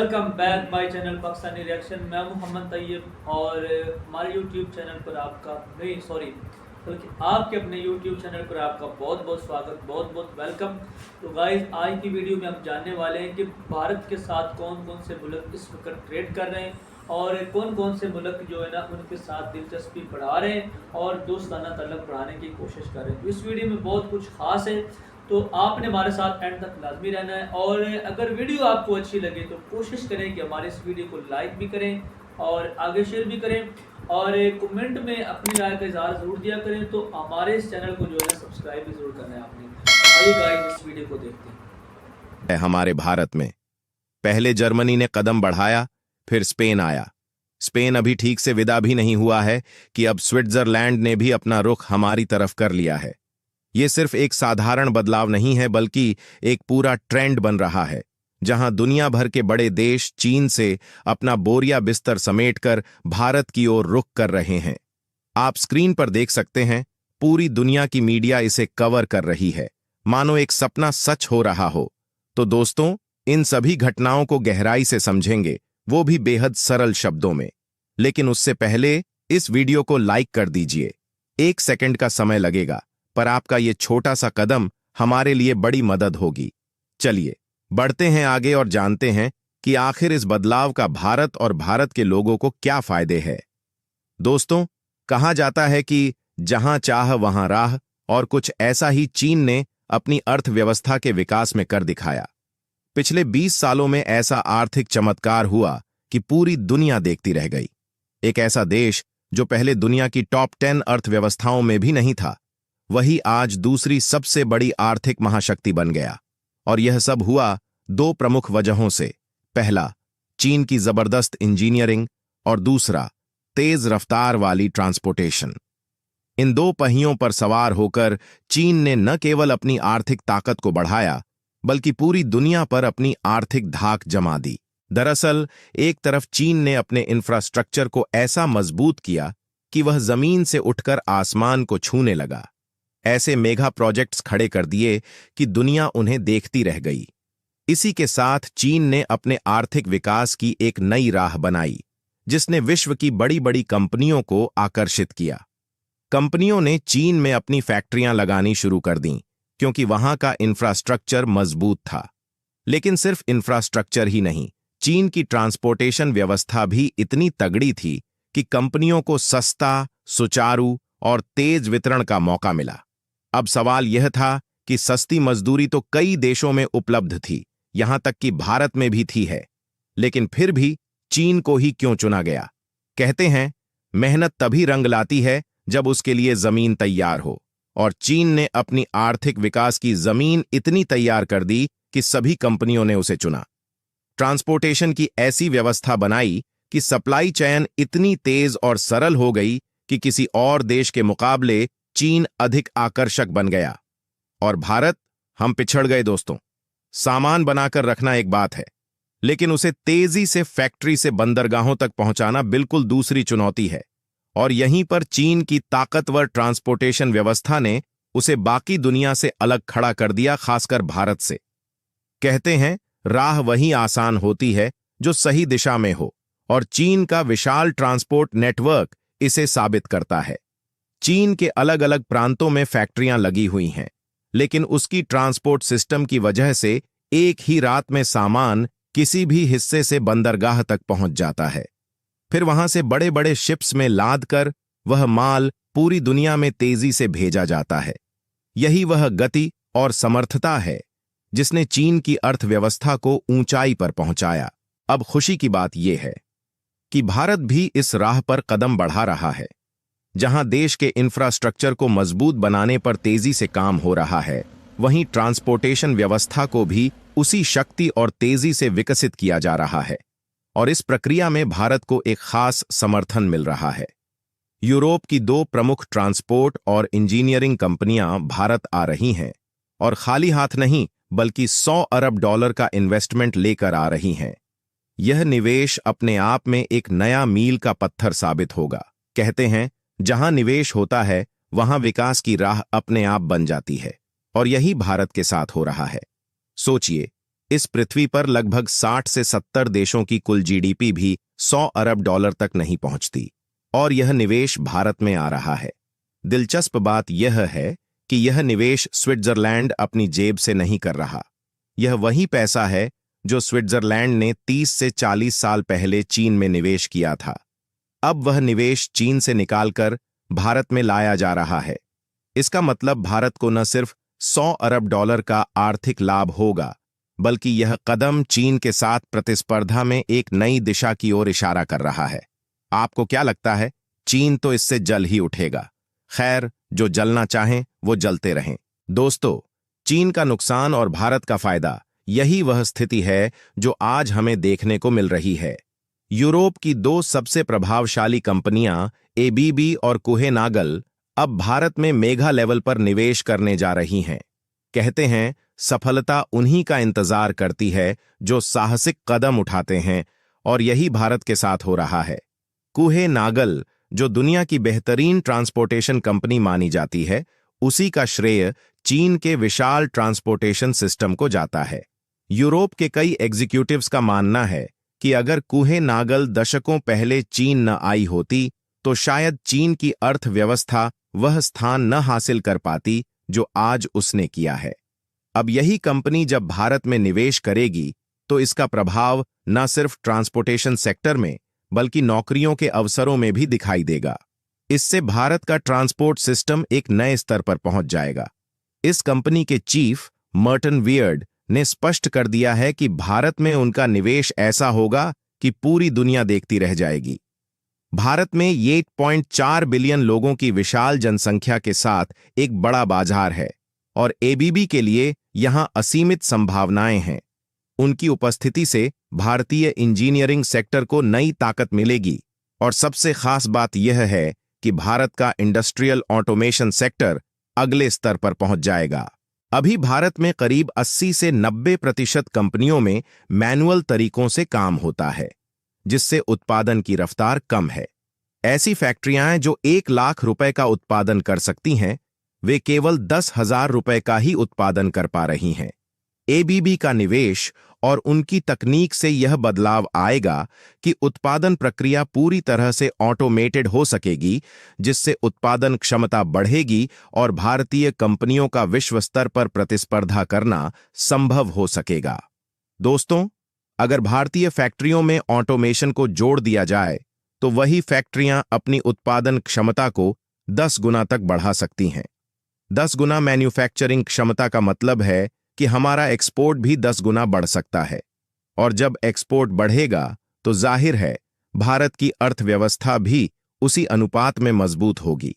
Welcome back my channel Pakistani reaction. मैं मोहम्मद तैयब और हमारे यूट्यूब चैनल पर आपका नहीं सॉरी बल्कि आपके अपने यूट्यूब चैनल पर आपका बहुत बहुत स्वागत, बहुत बहुत वेलकम। तो गाइस, आज की वीडियो में हम जानने वाले हैं कि भारत के साथ कौन कौन से मुल्क इस वक्त ट्रेड कर रहे हैं और कौन कौन से मुल्क जो है ना उनके साथ दिलचस्पी बढ़ा रहे हैं और दोस्ताना तल्लक बढ़ाने की कोशिश कर रहे हैं। तो इस वीडियो में बहुत कुछ खास है, तो आपने हमारे साथ एंड तक लाजमी रहना है। और अगर वीडियो आपको अच्छी लगे तो कोशिश करें कि हमारे इस वीडियो को लाइक भी करें और आगे शेयर भी करें और कमेंट में अपनी राय का इजहार ज़रूर दिया करें। तो हमारे इस चैनल को जो है ना सब्सक्राइब भी ज़रूर करना है आपने। आइए गाइस, इस वीडियो को देखते हैं। हमारे भारत में पहले जर्मनी ने कदम बढ़ाया, फिर स्पेन आया। स्पेन अभी ठीक से विदा भी नहीं हुआ है कि अब स्विट्जरलैंड ने भी अपना रुख हमारी तरफ कर लिया है। ये सिर्फ एक साधारण बदलाव नहीं है, बल्कि एक पूरा ट्रेंड बन रहा है, जहां दुनिया भर के बड़े देश चीन से अपना बोरिया बिस्तर समेटकर भारत की ओर रुख कर रहे हैं। आप स्क्रीन पर देख सकते हैं, पूरी दुनिया की मीडिया इसे कवर कर रही है, मानो एक सपना सच हो रहा हो। तो दोस्तों, इन सभी घटनाओं को गहराई से समझेंगे, वो भी बेहद सरल शब्दों में। लेकिन उससे पहले इस वीडियो को लाइक कर दीजिए। 1 सेकंड का समय लगेगा, पर आपका ये छोटा सा कदम हमारे लिए बड़ी मदद होगी। चलिए बढ़ते हैं आगे और जानते हैं कि आखिर इस बदलाव का भारत और भारत के लोगों को क्या फायदे हैं। दोस्तों, कहा जाता है कि जहां चाह वहां राह, और कुछ ऐसा ही चीन ने अपनी अर्थव्यवस्था के विकास में कर दिखाया। पिछले 20 सालों में ऐसा आर्थिक चमत्कार हुआ कि पूरी दुनिया देखती रह गई। एक ऐसा देश जो पहले दुनिया की टॉप 10 अर्थव्यवस्थाओं में भी नहीं था, वही आज दूसरी सबसे बड़ी आर्थिक महाशक्ति बन गया। और यह सब हुआ 2 प्रमुख वजहों से। पहला, चीन की जबरदस्त इंजीनियरिंग, और दूसरा, तेज रफ्तार वाली ट्रांसपोर्टेशन। इन 2 पहियों पर सवार होकर चीन ने न केवल अपनी आर्थिक ताकत को बढ़ाया, बल्कि पूरी दुनिया पर अपनी आर्थिक धाक जमा दी। दरअसल, एक तरफ चीन ने अपने इंफ्रास्ट्रक्चर को ऐसा मजबूत किया कि वह जमीन से उठकर आसमान को छूने लगा। ऐसे मेगा प्रोजेक्ट्स खड़े कर दिए कि दुनिया उन्हें देखती रह गई। इसी के साथ चीन ने अपने आर्थिक विकास की एक नई राह बनाई, जिसने विश्व की बड़ी बड़ी कंपनियों को आकर्षित किया। कंपनियों ने चीन में अपनी फैक्ट्रियां लगानी शुरू कर दीं, क्योंकि वहां का इंफ्रास्ट्रक्चर मजबूत था। लेकिन सिर्फ इंफ्रास्ट्रक्चर ही नहीं, चीन की ट्रांसपोर्टेशन व्यवस्था भी इतनी तगड़ी थी कि कंपनियों को सस्ता, सुचारू और तेज वितरण का मौका मिला। अब सवाल यह था कि सस्ती मजदूरी तो कई देशों में उपलब्ध थी, यहां तक कि भारत में भी थी है। लेकिन फिर भी चीन को ही क्यों चुना गया? कहते हैं, मेहनत तभी रंग लाती है जब उसके लिए जमीन तैयार हो, और चीन ने अपनी आर्थिक विकास की जमीन इतनी तैयार कर दी कि सभी कंपनियों ने उसे चुना। ट्रांसपोर्टेशन की ऐसी व्यवस्था बनाई कि सप्लाई चेन इतनी तेज और सरल हो गई कि किसी और देश के मुकाबले चीन अधिक आकर्षक बन गया। और भारत, हम पिछड़ गए दोस्तों। सामान बनाकर रखना एक बात है, लेकिन उसे तेजी से फैक्ट्री से बंदरगाहों तक पहुंचाना बिल्कुल दूसरी चुनौती है। और यहीं पर चीन की ताकतवर ट्रांसपोर्टेशन व्यवस्था ने उसे बाकी दुनिया से अलग खड़ा कर दिया, खासकर भारत से। कहते हैं, राह वही आसान होती है जो सही दिशा में हो, और चीन का विशाल ट्रांसपोर्ट नेटवर्क इसे साबित करता है। चीन के अलग अलग प्रांतों में फैक्ट्रियां लगी हुई हैं, लेकिन उसकी ट्रांसपोर्ट सिस्टम की वजह से एक ही रात में सामान किसी भी हिस्से से बंदरगाह तक पहुंच जाता है। फिर वहां से बड़े बड़े शिप्स में लाद कर वह माल पूरी दुनिया में तेजी से भेजा जाता है। यही वह गति और समर्थता है जिसने चीन की अर्थव्यवस्था को ऊंचाई पर पहुंचाया। अब खुशी की बात यह है कि भारत भी इस राह पर कदम बढ़ा रहा है। जहां देश के इंफ्रास्ट्रक्चर को मजबूत बनाने पर तेजी से काम हो रहा है, वहीं ट्रांसपोर्टेशन व्यवस्था को भी उसी शक्ति और तेजी से विकसित किया जा रहा है। और इस प्रक्रिया में भारत को एक खास समर्थन मिल रहा है। यूरोप की 2 प्रमुख ट्रांसपोर्ट और इंजीनियरिंग कंपनियां भारत आ रही हैं, और खाली हाथ नहीं, बल्कि $100 अरब का इन्वेस्टमेंट लेकर आ रही हैं। यह निवेश अपने आप में एक नया मील का पत्थर साबित होगा। कहते हैं, जहां निवेश होता है वहां विकास की राह अपने आप बन जाती है, और यही भारत के साथ हो रहा है। सोचिए, इस पृथ्वी पर लगभग 60 से 70 देशों की कुल जीडीपी भी 100 अरब डॉलर तक नहीं पहुंचती, और यह निवेश भारत में आ रहा है। दिलचस्प बात यह है कि यह निवेश स्विट्जरलैंड अपनी जेब से नहीं कर रहा। यह वही पैसा है जो स्विट्जरलैंड ने 30 से 40 साल पहले चीन में निवेश किया था। अब वह निवेश चीन से निकालकर भारत में लाया जा रहा है। इसका मतलब भारत को न सिर्फ 100 अरब डॉलर का आर्थिक लाभ होगा, बल्कि यह कदम चीन के साथ प्रतिस्पर्धा में एक नई दिशा की ओर इशारा कर रहा है। आपको क्या लगता है? चीन तो इससे जल ही उठेगा। खैर, जो जलना चाहें वो जलते रहें। दोस्तों, चीन का नुकसान और भारत का फायदा, यही वह स्थिति है जो आज हमें देखने को मिल रही है। यूरोप की दो सबसे प्रभावशाली कंपनियां एबीबी और कुहेनागल अब भारत में मेगा लेवल पर निवेश करने जा रही हैं। कहते हैं, सफलता उन्हीं का इंतजार करती है जो साहसिक कदम उठाते हैं, और यही भारत के साथ हो रहा है। कुहेनागल, जो दुनिया की बेहतरीन ट्रांसपोर्टेशन कंपनी मानी जाती है, उसी का श्रेय चीन के विशाल ट्रांसपोर्टेशन सिस्टम को जाता है। यूरोप के कई एग्जीक्यूटिव्स का मानना है कि अगर कुहेनागल दशकों पहले चीन न आई होती तो शायद चीन की अर्थव्यवस्था वह स्थान न हासिल कर पाती जो आज उसने किया है। अब यही कंपनी जब भारत में निवेश करेगी तो इसका प्रभाव न सिर्फ ट्रांसपोर्टेशन सेक्टर में बल्कि नौकरियों के अवसरों में भी दिखाई देगा। इससे भारत का ट्रांसपोर्ट सिस्टम एक नए स्तर पर पहुंच जाएगा। इस कंपनी के चीफ मर्टन वियर्ड ने स्पष्ट कर दिया है कि भारत में उनका निवेश ऐसा होगा कि पूरी दुनिया देखती रह जाएगी। भारत में 8.4 बिलियन लोगों की विशाल जनसंख्या के साथ एक बड़ा बाजार है, और एबीबी के लिए यहां असीमित संभावनाएं हैं। उनकी उपस्थिति से भारतीय इंजीनियरिंग सेक्टर को नई ताकत मिलेगी, और सबसे खास बात यह है कि भारत का इंडस्ट्रियल ऑटोमेशन सेक्टर अगले स्तर पर पहुंच जाएगा। अभी भारत में करीब 80 से 90% कंपनियों में मैनुअल तरीकों से काम होता है, जिससे उत्पादन की रफ्तार कम है। ऐसी फैक्ट्रियां जो 1 लाख रुपए का उत्पादन कर सकती हैं, वे केवल 10,000 रुपए का ही उत्पादन कर पा रही हैं। एबीबी का निवेश और उनकी तकनीक से यह बदलाव आएगा कि उत्पादन प्रक्रिया पूरी तरह से ऑटोमेटेड हो सकेगी, जिससे उत्पादन क्षमता बढ़ेगी और भारतीय कंपनियों का विश्व स्तर पर प्रतिस्पर्धा करना संभव हो सकेगा। दोस्तों, अगर भारतीय फैक्ट्रियों में ऑटोमेशन को जोड़ दिया जाए तो वही फैक्ट्रियां अपनी उत्पादन क्षमता को 10 गुना तक बढ़ा सकती हैं। 10 गुना मैन्युफैक्चरिंग क्षमता का मतलब है कि हमारा एक्सपोर्ट भी 10 गुना बढ़ सकता है, और जब एक्सपोर्ट बढ़ेगा तो जाहिर है भारत की अर्थव्यवस्था भी उसी अनुपात में मजबूत होगी।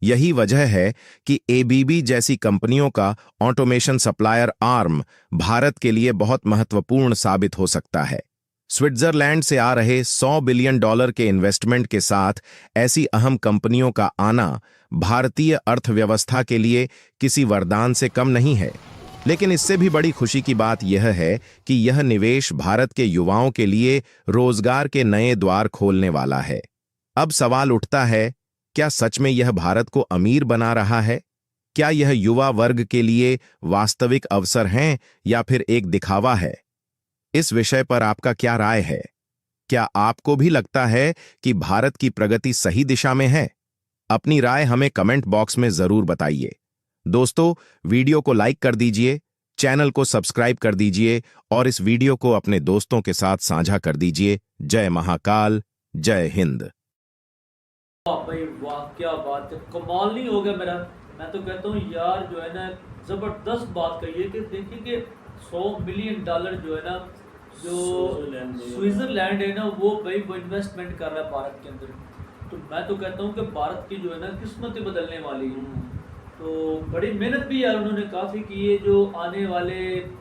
यही वजह है कि एबीबी जैसी कंपनियों का ऑटोमेशन सप्लायर आर्म भारत के लिए बहुत महत्वपूर्ण साबित हो सकता है। स्विट्जरलैंड से आ रहे $100 बिलियन के इन्वेस्टमेंट के साथ ऐसी अहम कंपनियों का आना भारतीय अर्थव्यवस्था के लिए किसी वरदान से कम नहीं है। लेकिन इससे भी बड़ी खुशी की बात यह है कि यह निवेश भारत के युवाओं के लिए रोजगार के नए द्वार खोलने वाला है। अब सवाल उठता है, क्या सच में यह भारत को अमीर बना रहा है? क्या यह युवा वर्ग के लिए वास्तविक अवसर हैं या फिर एक दिखावा है? इस विषय पर आपका क्या राय है? क्या आपको भी लगता है कि भारत की प्रगति सही दिशा में है? अपनी राय हमें कमेंट बॉक्स में जरूर बताइए। दोस्तों, वीडियो को लाइक कर दीजिए, चैनल को सब्सक्राइब कर दीजिए और इस वीडियो को अपने दोस्तों के साथ साझा कर दीजिए। जय महाकाल, जय हिंद। वाह भाई वाह, क्या बात है, कमाल नहीं हो गया मेरा। मैं तो कहता हूँ यार, जो है ना, जबरदस्त बात कही है कि देखिए कि $100 बिलियन जो है ना, जो स्विट्जरलैंड है ना, वो भाई वो इन्वेस्टमेंट कर रहा है भारत के अंदर। तो मैं तो कहता हूँ कि भारत की जो है ना किस्मतें बदलने वाली है। तो बड़ी मेहनत भी यार उन्होंने काफ़ी की है। जो आने वाले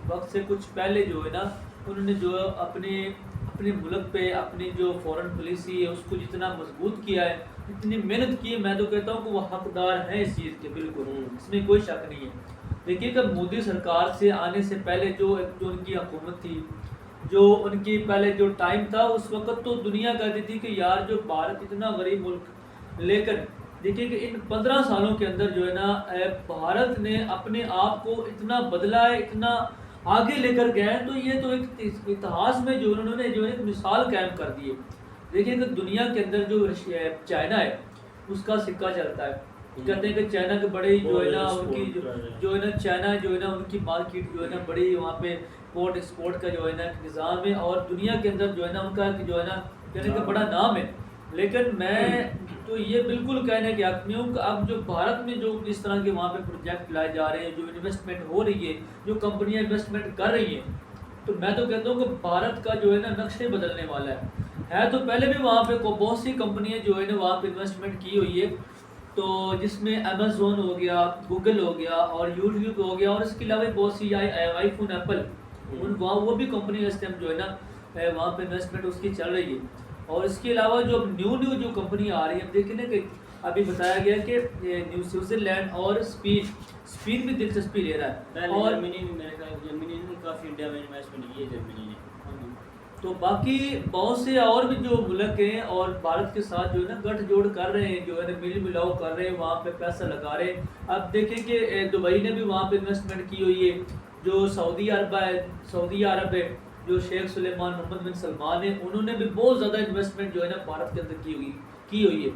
वक्त से कुछ पहले जो है ना, उन्होंने जो अपने अपने मुल्क पे अपनी जो फॉरेन पॉलिसी है उसको जितना मजबूत किया है, इतनी मेहनत की है, मैं तो कहता हूँ कि वो हकदार है इस चीज़ के, बिल्कुल इसमें कोई शक नहीं है। देखिए कि मोदी सरकार से आने से पहले जो उनकी हुकूमत थी, जो उनकी पहले जो टाइम था, उस वक्त तो दुनिया कहती थी कि यार जो भारत इतना गरीब मुल्क, लेकिन देखिए कि इन 15 सालों के अंदर जो है ना, भारत ने अपने आप को इतना बदला है, इतना आगे लेकर गए हैं। तो ये तो एक इतिहास में जो उन्होंने जो है एक मिसाल कायम कर दी है। देखिए कि दुनिया के अंदर जो चाइना है उसका सिक्का चलता है। कहते हैं कि चाइना के बड़े जो है ना उनकी जो है ना चाइना जो है ना उनकी मार्केट जो है ना बड़ी वहाँ पे पोर्ट एक्सपोर्ट का जो है ना निज़ाम है, और दुनिया के अंदर जो है ना उनका जो है ना कहने का बड़ा नाम है। लेकिन मैं तो ये बिल्कुल कहने के हक में हूँ कि अब जो भारत में जो इस तरह के वहाँ पे प्रोजेक्ट लाए जा रहे हैं, जो इन्वेस्टमेंट हो रही है, जो कंपनियाँ इन्वेस्टमेंट कर रही हैं, तो मैं तो कहता हूँ कि भारत का जो है ना नक्शे बदलने वाला है। तो पहले भी वहाँ पे बहुत सी कंपनियाँ जो है ना वहाँ पे इन्वेस्टमेंट की हुई है, तो जिसमें अमेज़ोन हो गया, गूगल हो गया और यूट्यूब हो गया, और इसके अलावा बहुत सी आईफोन एप्पल उन वहाँ वो भी कंपनी इस टाइम जो है ना वहाँ पे इन्वेस्टमेंट उसकी चल रही है। और इसके अलावा जो न्यू न्यू जो कंपनी आ रही है, अब देखिए ना कि अभी बताया गया कि न्यू स्विट्जरलैंड और स्पेन भी दिलचस्पी ले रहा है, और जर्मनी ने काफ़ी इंडिया में इन्वेस्टमेंट की है जर्मनी ने। तो बाकी बहुत से और भी जो मुल्क हैं और भारत के साथ जो है ना गठजोड़ कर रहे हैं, जो है ना मिल मिलाव कर रहे हैं, वहाँ पे पैसा लगा रहे हैं। अब देखें कि दुबई ने भी वहाँ पे इन्वेस्टमेंट की हुई है, जो सऊदी अरब है, जो शेख सुलेमान मोहम्मद बिन सलमान है, उन्होंने भी बहुत ज़्यादा इन्वेस्टमेंट जो है ना भारत के अंदर की हुई है।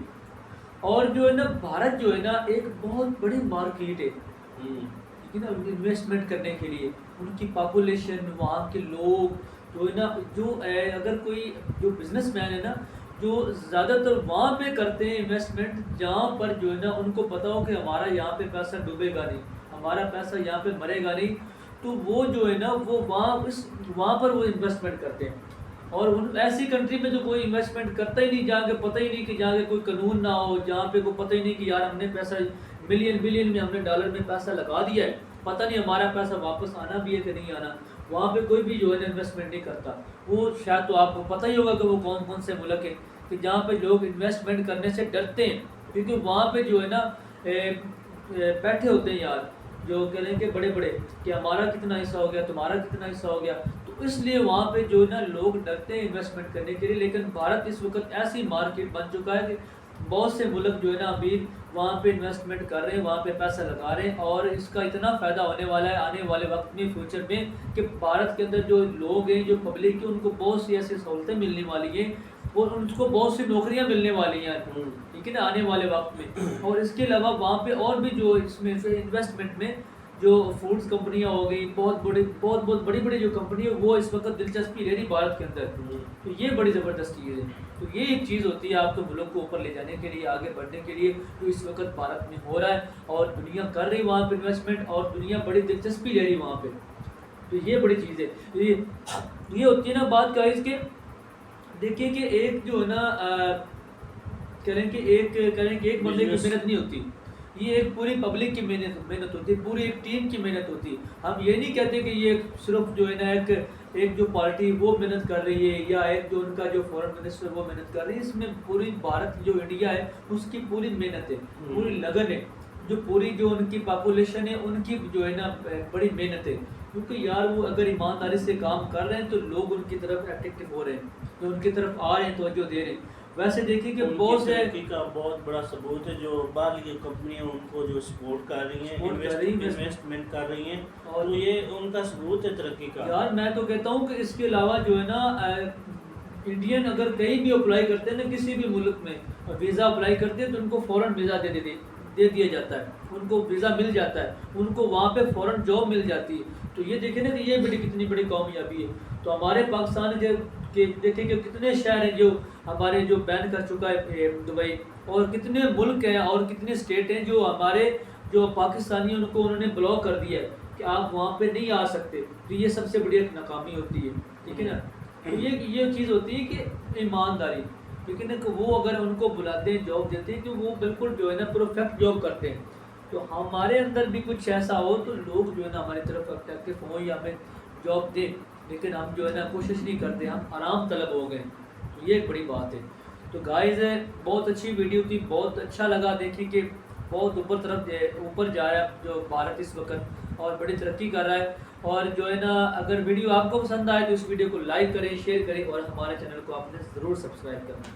और जो है ना भारत जो है ना एक बहुत बड़ी मार्केट है, ठीक है ना, इन्वेस्टमेंट करने के लिए। उनकी पॉपुलेशन, वहाँ के लोग जो है ना, जो अगर कोई जो बिजनेसमैन है ना, जो ज़्यादातर वहाँ पे करते हैं इन्वेस्टमेंट जहाँ पर जो है ना उनको पता हो कि हमारा यहाँ पे पैसा डूबेगा नहीं, हमारा पैसा यहाँ पे मरेगा नहीं, तो वो जो है ना वो वहाँ पर वो इन्वेस्टमेंट करते हैं। और उन ऐसी कंट्री में जो कोई इन्वेस्टमेंट करता ही नहीं, जहाँ के पता ही नहीं कि जहाँ के कोई कानून ना हो, जहाँ पे कोई पता ही नहीं कि यार हमने पैसा मिलियन में हमने डॉलर में पैसा लगा दिया है, पता नहीं हमारा पैसा वापस आना भी है कि नहीं आना, वहाँ पे कोई भी जो है ना इन्वेस्टमेंट नहीं करता। वो शायद तो आपको पता ही होगा कि वो कौन कौन से मुल्क हैं कि जहाँ पे लोग इन्वेस्टमेंट करने से डरते हैं, क्योंकि वहाँ पे जो है ना बैठे होते हैं यार, जो कह रहे हैं कि बड़े बड़े कि हमारा कितना हिस्सा हो गया, तुम्हारा कितना हिस्सा हो गया, तो इसलिए वहाँ पे जो है ना लोग डरते हैं इन्वेस्टमेंट करने के लिए। लेकिन भारत इस वक्त ऐसी मार्केट बन चुका है कि बहुत से मुल्क जो है ना अभी वहाँ पे इन्वेस्टमेंट कर रहे हैं, वहाँ पे पैसा लगा रहे हैं, और इसका इतना फ़ायदा होने वाला है आने वाले वक्त में, फ्यूचर में, कि भारत के अंदर जो लोग हैं, जो पब्लिक है, उनको बहुत सी ऐसी सहूलतें मिलने वाली हैं और उनको बहुत सी नौकरियाँ मिलने वाली हैं, ठीक है ना, आने वाले वक्त में। और इसके अलावा वहाँ पे और भी जो इसमें से इन्वेस्टमेंट में जो फूड्स कंपनियां हो गई, बहुत बड़ी बड़ी जो कंपनी है, वो इस वक्त दिलचस्पी ले रही भारत के अंदर। तो ये बड़ी ज़बरदस्त चीज़ है। तो ये एक चीज़ होती है आपको मुल्क को ऊपर ले जाने के लिए, आगे बढ़ने के लिए, जो इस वक्त भारत में हो रहा है, और दुनिया कर रही है वहाँ पर इन्वेस्टमेंट, और दुनिया बड़ी दिलचस्पी ले रही है वहाँ पर। तो ये बड़ी चीज़ है। तो ये होती है ना बात का इसके, देखिए कि एक जो है ना करें कि एक बंदे की मेहनत नहीं होती, ये एक पूरी पब्लिक की मेहनत होती है, पूरी एक टीम की मेहनत होती है। हम ये नहीं कहते कि ये सिर्फ जो है ना एक जो पार्टी वो मेहनत कर रही है, या एक जो उनका जो फॉरेन मिनिस्टर वो मेहनत कर रही है। इसमें पूरी भारत जो इंडिया है उसकी पूरी मेहनत है, पूरी लगन है, जो पूरी जो उनकी पॉपुलेशन है उनकी जो है ना बड़ी मेहनत है। क्योंकि यार वो अगर ईमानदारी से काम कर रहे हैं तो लोग उनकी तरफ अट्रैक्टिव हो रहे हैं, जो उनकी तरफ आ रहे हैं, तवज्जो दे रहे हैं। वैसे देखिए कि बहुत से का बहुत बड़ा सबूत है, जो बाहर की कंपनियां उनको जो सपोर्ट कर रही हैं, इन्वेस्टमेंट कर रही हैं, और ये उनका सबूत है तरक्की का। यार मैं तो कहता हूँ कि इसके अलावा जो है ना इंडियन अगर कहीं भी अप्लाई करते हैं ना, किसी भी मुल्क में वीज़ा अप्लाई करते हैं, तो उनको फ़ौरन वीज़ा दे दिया जाता है, उनको वीज़ा मिल जाता है, उनको वहाँ पे फ़ौरन जॉब मिल जाती है। तो ये देखें ना कि ये कितनी बड़ी कामयाबी है। तो हमारे पाकिस्तान के देखें कि कितने शहर हैं जो हमारे जो बैन कर चुका है दुबई, और कितने मुल्क हैं और कितने स्टेट हैं जो हमारे जो पाकिस्तानी उनको उन्होंने ब्लॉक कर दिया है कि आप वहाँ पे नहीं आ सकते। तो ये सबसे बड़ी एक नाकामी होती है, ठीक है ना। तो ये चीज़ होती है कि ईमानदारी, ठीक है ना, कि वो अगर उनको बुलाते हैं, जॉब देते हैं, तो वो बिल्कुल जो है ना परफेक्ट जॉब करते हैं। तो हमारे अंदर भी कुछ ऐसा हो तो लोग जो है ना हमारी तरफ अट्रैक्टिव हों या हमें जॉब दें, लेकिन हम जो है ना कोशिश नहीं करते, हम आराम तलब हो गए। तो ये एक बड़ी बात है। तो गाइस है, बहुत अच्छी वीडियो थी, बहुत अच्छा लगा। देखिए कि बहुत ऊपर जा रहा है जो भारत इस वक्त, और बड़ी तरक्की कर रहा है। और जो है ना अगर वीडियो आपको पसंद आए तो इस वीडियो को लाइक करें, शेयर करें, और हमारे चैनल को आपने ज़रूर सब्सक्राइब करना।